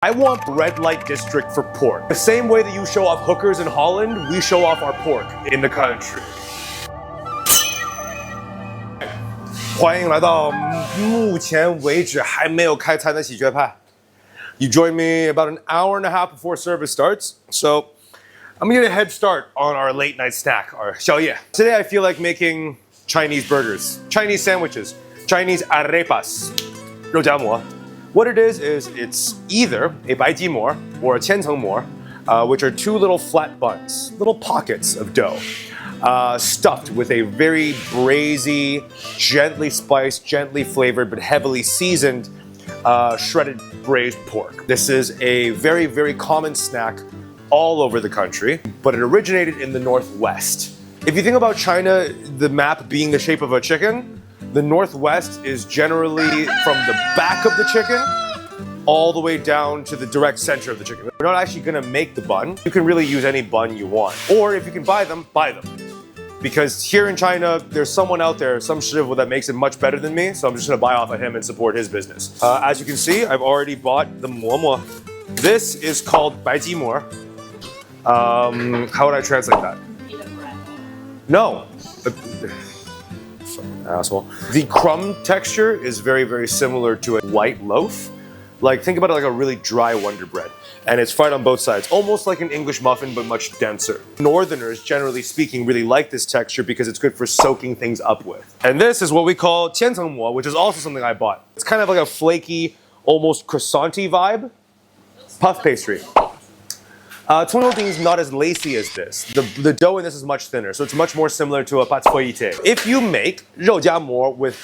I want red light district for pork. The same way that you show off hookers in Holland, we show off our pork in the country. 欢迎来到目前为止还没有开餐的喜鹊派. You joined me about an hour and a half before service starts, so I'm gonna get a head start on our late night snack, our 宵夜. Today I feel like making Chinese burgers, Chinese sandwiches, Chinese arepas, 肉夹馍. What it is it's either a 白吉馍 or a 千层馍, which are two little flat buns, little pockets of dough, stuffed with a very braisy, gently spiced, gently flavored, but heavily seasoned, shredded braised pork. This is a very, very common snack all over the country, but it originated in the Northwest. If you think about China, the map being the shape of a chicken, the Northwest is generally from the back of the chicken all the way down to the direct center of the chicken. We're not actually gonna make the bun. You can really use any bun you want. Or if you can buy them, buy them. Because here in China, there's someone out there, some shivu that makes it much better than me, so I'm just gonna buy off of him and support his business. As you can see, I've already bought the mo. This is called 白吉馍. How would I translate that? No. Asshole. The crumb texture is very, very similar to a white loaf. Like, think about it like a really dry Wonder Bread. And it's fried on both sides, almost like an English muffin, but much denser. Northerners, generally speaking, really like this texture because it's good for soaking things up with. And this is what we call 千层馍, which is also something I bought. It's kind of like a flaky, almost croissant-y vibe. Puff pastry. 葱油饼 is not as lacy as this. The dough in this is much thinner, so it's much more similar to a pâte feuilletée. If you make 肉夹馍 with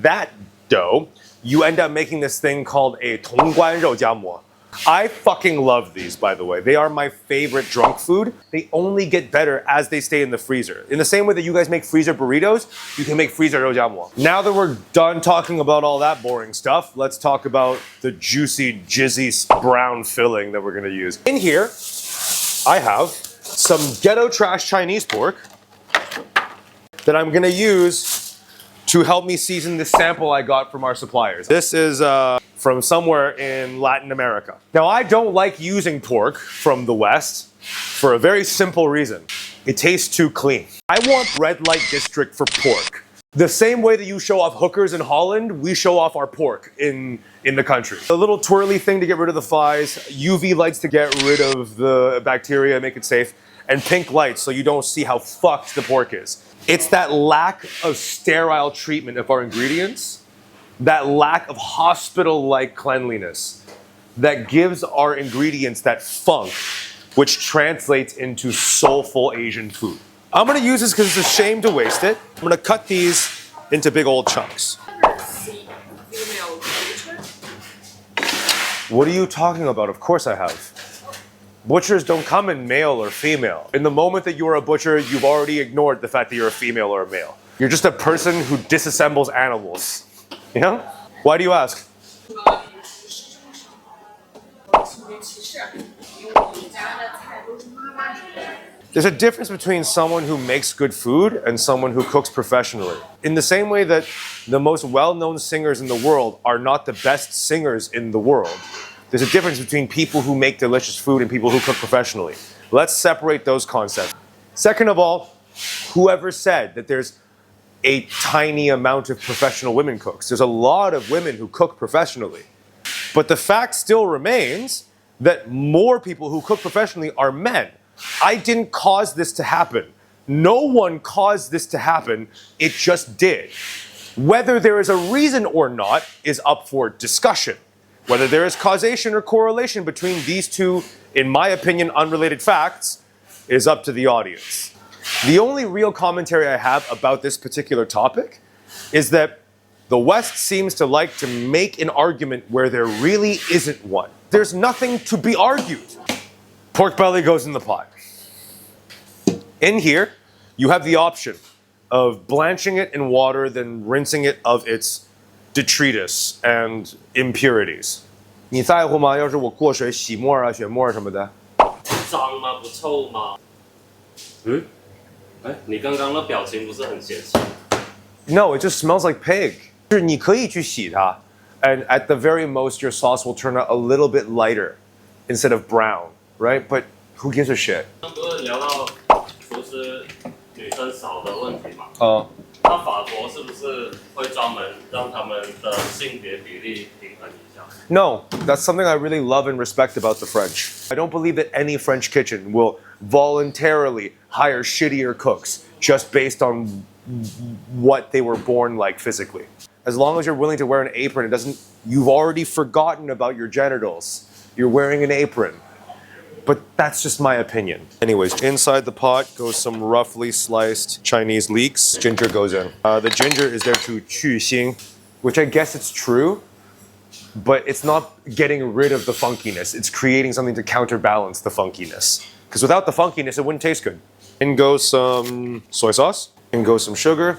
that dough, you end up making this thing called a 潼关肉夹馍. I fucking love these, by the way. They are my favorite drunk food. They only get better as they stay in the freezer. In the same way that you guys make freezer burritos, you can make freezer 肉夹馍. Now that we're done talking about all that boring stuff, let's talk about the juicy, jizzy, brown filling that we're gonna use. In here, I have some ghetto trash Chinese pork that I'm gonna use to help me season the sample I got from our suppliers. This is from somewhere in Latin America. Now, I don't like using pork from the West for a very simple reason. It tastes too clean. I want red light district for pork. The same way that you show off hookers in Holland, we show off our pork in the country. A little twirly thing to get rid of the flies, UV lights to get rid of the bacteria, make it safe, and pink lights so you don't see how fucked the pork is. It's that lack of sterile treatment of our ingredients, that lack of hospital-like cleanliness, that gives our ingredients that funk, which translates into soulful Asian food. I'm gonna use this because it's a shame to waste it. I'm gonna cut these into big old chunks. What are you talking about? Of course I have. Butchers don't come in male or female. In the moment that you are a butcher, you've already ignored the fact that you're a female or a male. You're just a person who disassembles animals. You know? Why do you ask? There's a difference between someone who makes good food and someone who cooks professionally. In the same way that the most well-known singers in the world are not the best singers in the world, there's a difference between people who make delicious food and people who cook professionally. Let's separate those concepts. Second of all, whoever said that there's a tiny amount of professional women cooks? There's a lot of women who cook professionally. But the fact still remains that more people who cook professionally are men. I didn't cause this to happen. No one caused this to happen. It just did. Whether there is a reason or not is up for discussion. Whether there is causation or correlation between these two, in my opinion, unrelated facts, is up to the audience. The only real commentary I have about this particular topic is that the West seems to like to make an argument where there really isn't one. There's nothing to be argued. Pork belly goes in the pot. In here, you have the option of blanching it in water, then rinsing it of its detritus and impurities. 你在乎吗？要是我过水洗沫啊、血沫什么的。脏吗？不臭吗？嗯？哎，你刚刚的表情不是很嫌弃？ No, it just smells like pig. 就是你可以去洗它, and at the very most, your sauce will turn out a little bit lighter instead of brown, right? But who gives a shit? 不是聊到厨师女生少的问题嘛？Uh, 那法国是不是会专门让他们的性别比例平衡一下？ No, that's something I really love and respect about the French. I don't believe that any French kitchen will voluntarily hire shittier cooks just based on what they were born like physically. As long as you're willing to wear an apron, you've already forgotten about your genitals. You're wearing an apron. But that's just my opinion. Anyways, inside the pot goes some roughly sliced Chinese leeks. Ginger goes in. The ginger is there to 去腥, which I guess it's true, but it's not getting rid of the funkiness. It's creating something to counterbalance the funkiness. Because without the funkiness, it wouldn't taste good. In goes some soy sauce. In goes some sugar.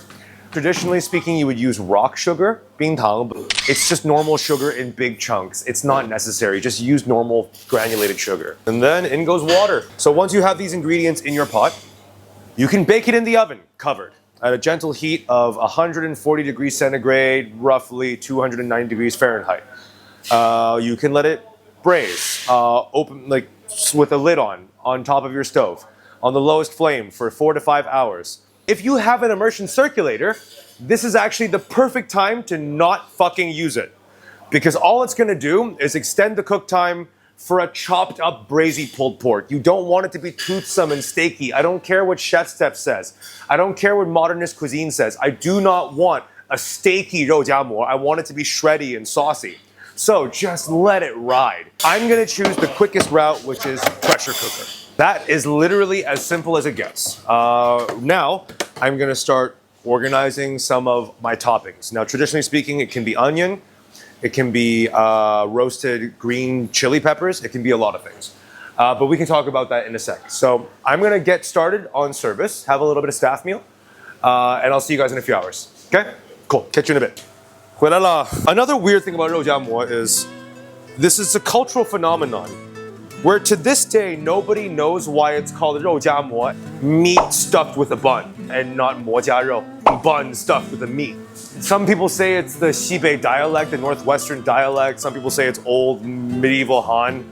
Traditionally speaking, you would use rock sugar, 冰糖, but it's just normal sugar in big chunks. It's not necessary. Just use normal granulated sugar. And then in goes water. So once you have these ingredients in your pot, you can bake it in the oven, covered, at a gentle heat of 140 degrees centigrade, roughly 290 degrees Fahrenheit. You can let it braise, open like with a lid on top of your stove, on the lowest flame for 4 to 5 hours. If you have an immersion circulator, this is actually the perfect time to not fucking use it. Because all it's gonna do is extend the cook time for a chopped up braisy pulled pork. You don't want it to be toothsome and steaky. I don't care what Chef Step says. I don't care what modernist cuisine says. I do not want a steaky 肉夹馍. I want it to be shreddy and saucy. So just let it ride. I'm gonna choose the quickest route, which is pressure cooker. That is literally as simple as it gets. Now, I'm gonna start organizing some of my toppings. Now, traditionally speaking, it can be onion, it can be roasted green chili peppers, it can be a lot of things. But we can talk about that in a sec. So I'm gonna get started on service, have a little bit of staff meal, and I'll see you guys in a few hours. Okay? Cool, catch you in a bit. 回来了. Another weird thing about 肉夹馍 is this is a cultural phenomenon where to this day nobody knows why it's called 肉夹馍, meat stuffed with a bun, and not 馍夹肉, bun stuffed with a meat. Some people say it's the Xibei dialect, the northwestern dialect. Some people say it's old medieval Han.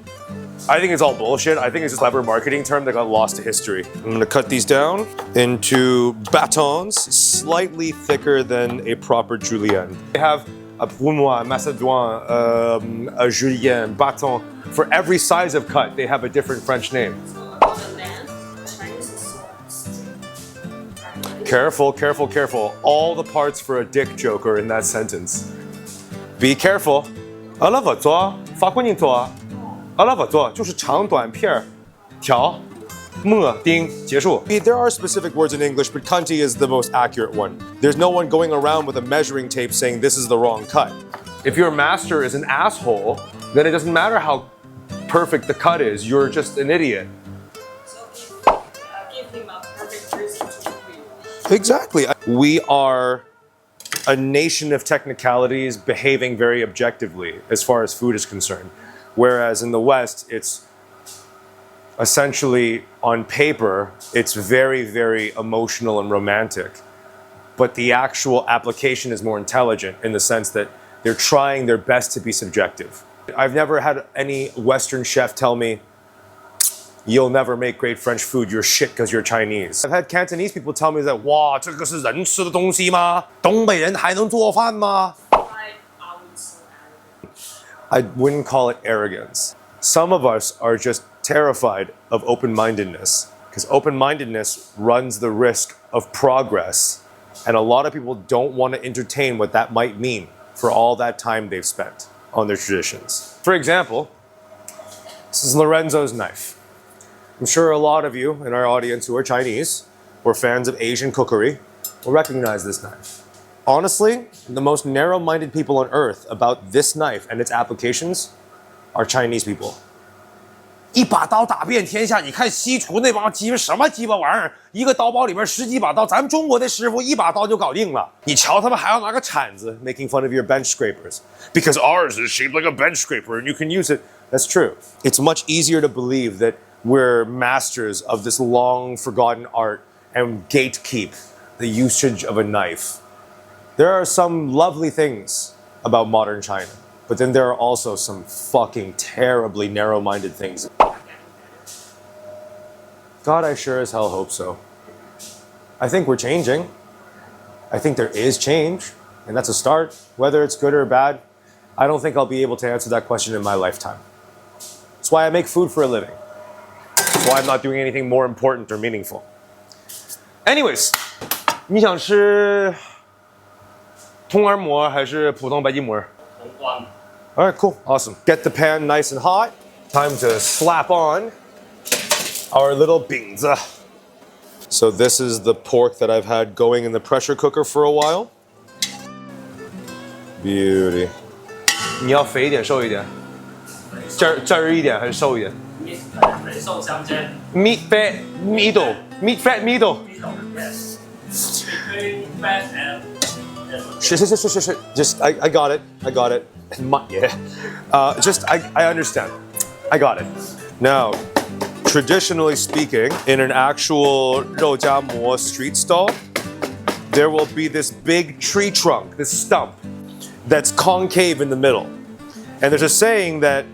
I think it's all bullshit. I think it's just a clever marketing term that got lost to history. I'm gonna cut these down into batons, slightly thicker than a proper julienne. They have a brunoise, macédoine, a julienne, bâton. For every size of cut, they have a different French name. Careful, careful, careful. All the parts for a dick joke are in that sentence. Be careful. 阿拉不做，法国人做。阿拉不做，就是长短片条。末丁结束. There are specific words in English, but cunty is the most accurate one. There's no one going around with a measuring tape saying this is the wrong cut. If your master is an asshole, then it doesn't matter how perfect the cut is. You're just an idiot. So give him a perfect reason to quit. Exactly. We are a nation of technicalities behaving very objectively as far as food is concerned. Whereas in the West, it's essentially, on paper, it's very, very emotional and romantic. But the actual application is more intelligent in the sense that they're trying their best to be subjective. I've never had any Western chef tell me, you'll never make great French food, you're shit because you're Chinese. I've had Cantonese people tell me that, 哇，这个是人吃的东西吗？东北人还能做饭吗？ Why are we so arrogant? I wouldn't call it arrogance. Some of us are just terrified of open-mindedness because open-mindedness runs the risk of progress, and a lot of people don't want to entertain what that might mean for all that time they've spent on their traditions. For example, this is Lorenzo's knife. I'm sure a lot of you in our audience who are Chinese or fans of Asian cookery will recognize this knife. Honestly, the most narrow-minded people on earth about this knife and its applications are Chinese people. 一把刀打遍天下，你看西厨那帮鸡巴什么鸡巴玩意儿，一个刀包里面10几把刀，咱们中国的师傅一把刀就搞定了。你瞧他们还要拿个铲子 ，making fun of your bench scrapers because ours is shaped like a bench scraper and you can use it. That's true. It's much easier to believe that we're masters of this long forgotten art and gatekeep the usage of a knife. There are some lovely things about modern China, But then there are also some fucking terribly narrow-minded things. God, I sure as hell hope so. I think we're changing. I think there is change, and that's a start. Whether it's good or bad, I don't think I'll be able to answer that question in my lifetime. That's why I make food for a living. That's why I'm not doing anything more important or meaningful. Anyways, 你想吃通儿馍还是普通白吉馍? All right, cool, awesome. Get the pan nice and hot. Time to slap on our little 饼子. So this is the pork that I've had going in the pressure cooker for a while. Beauty. 你要肥一点，瘦一点？汁儿一点还是瘦一点？肥瘦相间。Meat fat middle. Meat fat middle. Yes. Between fat and. Just I got it. I got it. Yeah. Just I understand. I got it. Now, traditionally speaking, in an actual 肉夹馍 street stall, there will be this big tree trunk, this stump, that's concave in the middle. And there's a saying that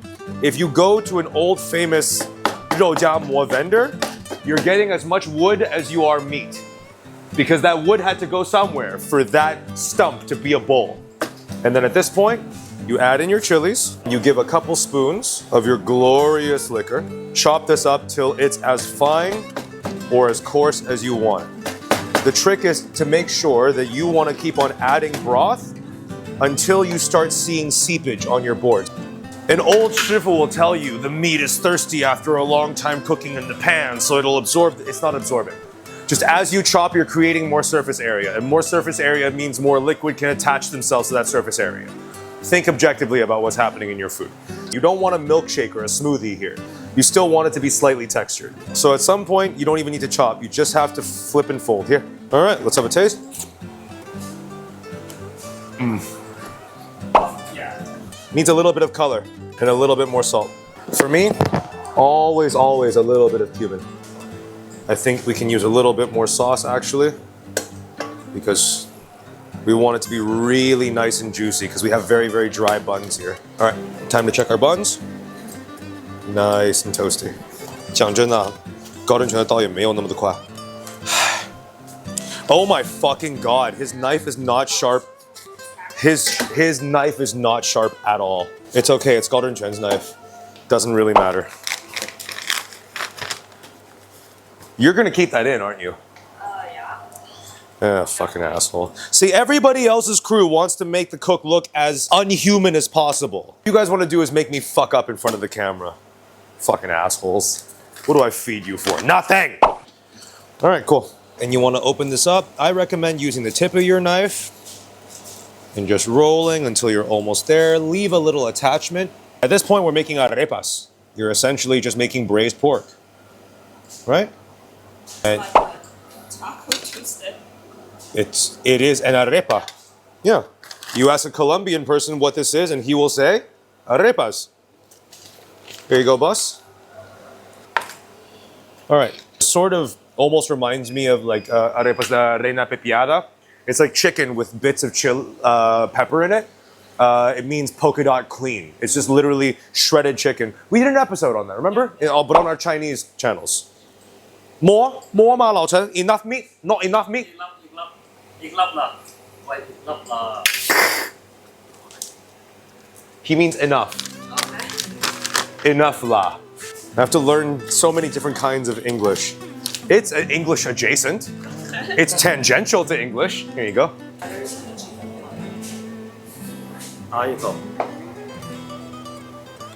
if you go to an old famous 肉夹馍 vendor, you're getting as much wood as you are meat. Because that wood had to go somewhere for that stump to be a bowl. And then at this point, you add in your chilies, you give a couple spoons of your glorious liquor, chop this up till it's as fine or as coarse as you want. The trick is to make sure that you want to keep on adding broth until you start seeing seepage on your board. An old shifu will tell you the meat is thirsty after a long time cooking in the pan, so it'll absorb. It's not absorbing. Just as you chop, you're creating more surface area, and more surface area means more liquid can attach themselves to that surface area. Think objectively about what's happening in your food. You don't want a milkshake or a smoothie here. You still want it to be slightly textured. So at some point, you don't even need to chop. You just have to flip and fold. Here. All right, let's have a taste. Yeah. Needs a little bit of color and a little bit more salt. For me, always a little bit of cumin. I think we can use a little bit more sauce actually, because we want it to be really nice and juicy because we have very dry buns here. All right, time to check our buns. Nice and toasty. 讲真的，高人全的刀也没有那么的快。Oh my fucking god, his knife is not sharp. His knife is not sharp at all. It's okay, it's Golden Chen's knife. Doesn't really matter. You're gonna keep that in, aren't you? Yeah. Fucking asshole. See, everybody else's crew wants to make the cook look as unhuman as possible. What you guys want to do is make me fuck up in front of the camera. Fucking assholes. What do I feed you for? Nothing! All right, cool. And you want to open this up? I recommend using the tip of your knife and just rolling until you're almost there. Leave a little attachment. At this point, we're making arepas. You're essentially just making braised pork, right? And Taco Tuesday. it is an arepa. Yeah. You ask a Colombian person what this is, and he will say, arepas. Here you go, boss. All right. Sort of almost reminds me of like arepas de reina pepiada. It's like chicken with bits of pepper in it. It means polka dot clean. It's just literally shredded chicken. We did an episode on that, remember? But on our Chinese channels. More ma Lao Chen. Enough meat? Not enough meat? อีกรอบละไว้อีกรอบละ He means enough. Okay. Enough la. I have to learn so many different kinds of English. It's English adjacent. It's tangential to English. Here you go. 好一口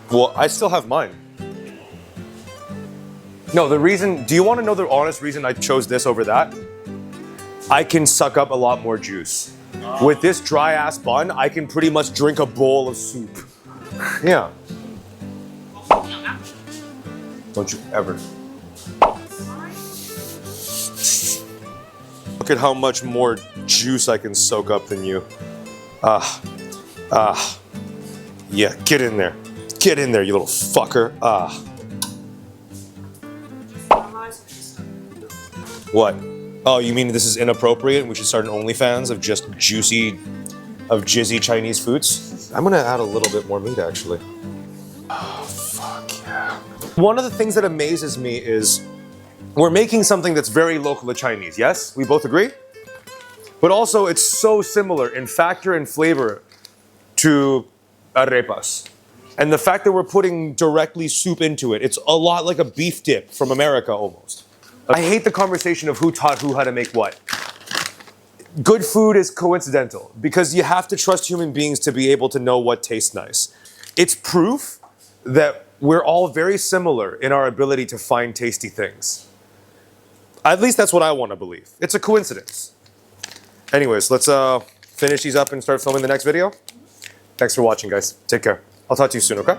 Well, I still have mine. No, the reason, do you want to know the honest reason I chose this over that? I can suck up a lot more juice. With this dry ass bun, I can pretty much drink a bowl of soup. Yeah. Don't you ever. Look at how much more juice I can soak up than you. Yeah, get in there. Get in there, you little fucker. What? Oh, you mean this is inappropriate and we should start an OnlyFans of just Jizzy Chinese foods? I'm gonna add a little bit more meat actually. Oh, fuck yeah. One of the things that amazes me is we're making something that's very local to Chinese, yes? We both agree? But also it's so similar in factor and flavor to arepas. And the fact that we're putting directly soup into it, it's a lot like a beef dip from America almost. I hate the conversation of who taught who how to make what. Good food is coincidental because you have to trust human beings to be able to know what tastes nice. It's proof that we're all very similar in our ability to find tasty things. At least that's what I want to believe. It's a coincidence. Anyways, let's finish these up and start filming the next video. Thanks for watching, guys. Take care. I'll talk to you soon, okay?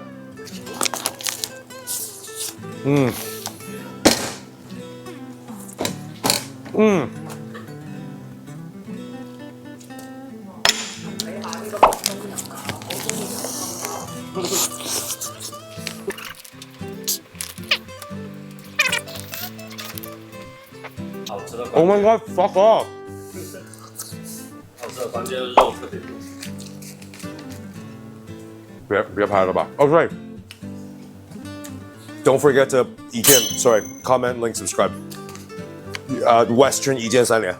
Oh my god, fuck off. 好吃的关键就是肉特别多。别拍了吧。Oh, right. Don't forget to 一键, sorry, comment, link, subscribe. Western 一键三连。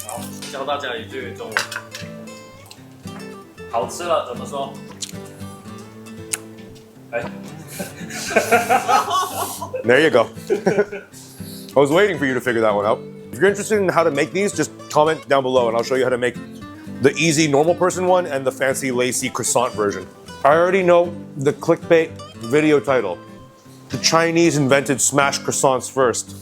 好，教大家一句中文。好吃了怎么说？哎。There you go. I was waiting for you to figure that one out. If you're interested in how to make these, just comment down below and I'll show you how to make the easy normal person one and the fancy lacy croissant version. I already know the clickbait video title. The Chinese invented smashed croissants first.